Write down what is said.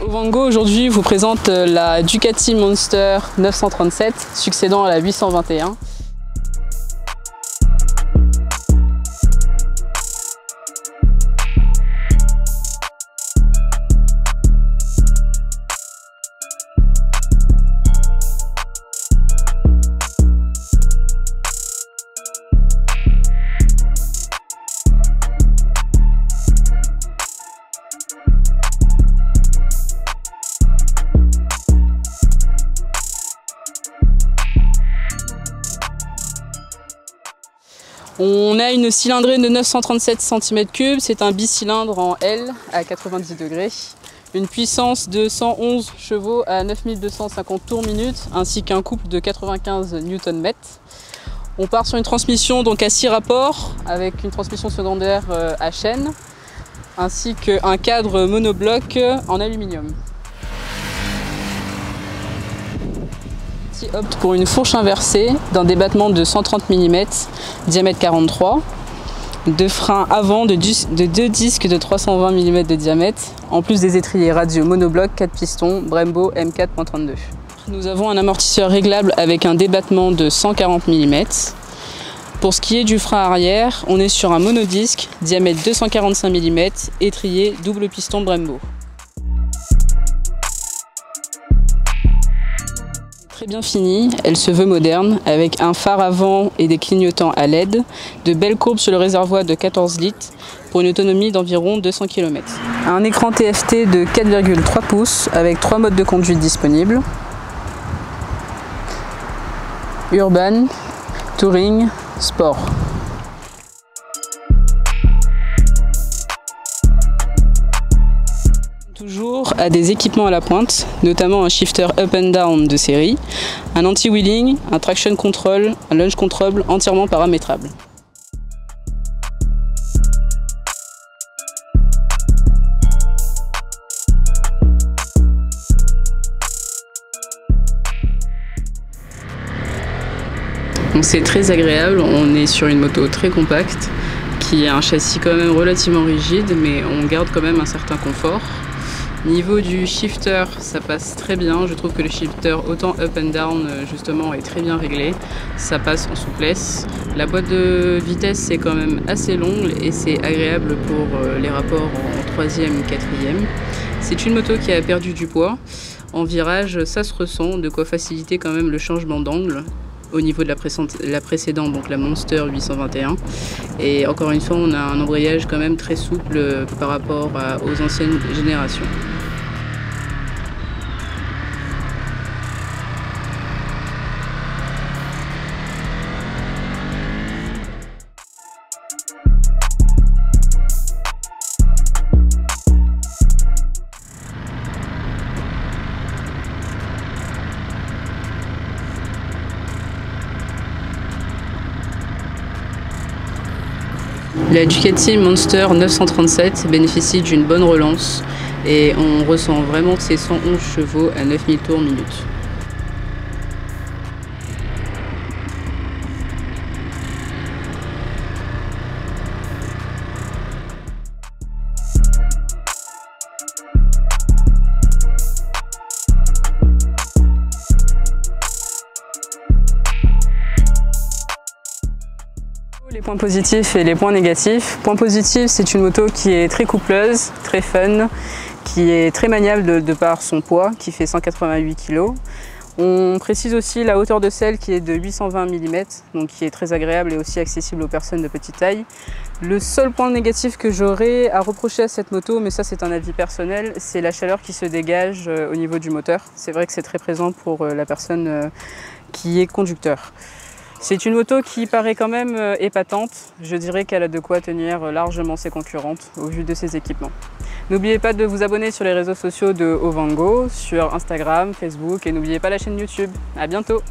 Ovango aujourd'hui vous présente la Ducati Monster 937 succédant à la 821. On a une cylindrée de 937 cm3, c'est un bicylindre en L à 90 degrés, une puissance de 111 chevaux à 9250 tours minute, ainsi qu'un couple de 95 Nm. On part sur une transmission donc à 6 rapports avec une transmission secondaire à chaîne, ainsi qu'un cadre monobloc en aluminium. Opte pour une fourche inversée d'un débattement de 130 mm, diamètre 43, de freins avant de 2 disques de 320 mm de diamètre, en plus des étriers radio monobloc 4 pistons Brembo M4.32. Nous avons un amortisseur réglable avec un débattement de 140 mm. Pour ce qui est du frein arrière, on est sur un monodisque, diamètre 245 mm, étrier double piston Brembo. Très bien finie, elle se veut moderne, avec un phare avant et des clignotants à LED, de belles courbes sur le réservoir de 14 litres pour une autonomie d'environ 200 km. Un écran TFT de 4,3 pouces avec 3 modes de conduite disponibles. Urban, Touring, Sport. Toujours à des équipements à la pointe, notamment un shifter up and down de série, un anti-wheeling, un traction control, un launch control entièrement paramétrable. C'est très agréable, on est sur une moto très compacte qui a un châssis quand même relativement rigide, mais on garde quand même un certain confort. Niveau du shifter, ça passe très bien. Je trouve que le shifter, autant up and down, justement, est très bien réglé. Ça passe en souplesse. La boîte de vitesse, c'est quand même assez longue et c'est agréable pour les rapports en 3e, 4e. C'est une moto qui a perdu du poids. En virage, ça se ressent, de quoi faciliter quand même le changement d'angle au niveau de la précédente, donc la Monster 821. Et encore une fois, on a un embrayage quand même très souple par rapport aux anciennes générations. La Ducati Monster 937 bénéficie d'une bonne relance et on ressent vraiment ses 111 chevaux à 9000 tours minute. Les points positifs et les points négatifs. Point positif, c'est une moto qui est très coupleuse, très fun, qui est très maniable de par son poids, qui fait 188 kg. On précise aussi la hauteur de selle qui est de 820 mm, donc qui est très agréable et aussi accessible aux personnes de petite taille. Le seul point négatif que j'aurais à reprocher à cette moto, mais ça c'est un avis personnel, c'est la chaleur qui se dégage au niveau du moteur. C'est vrai que c'est très présent pour la personne qui est conducteur. C'est une moto qui paraît quand même épatante. Je dirais qu'elle a de quoi tenir largement ses concurrentes au vu de ses équipements. N'oubliez pas de vous abonner sur les réseaux sociaux de Ovango, sur Instagram, Facebook et n'oubliez pas la chaîne YouTube. À bientôt!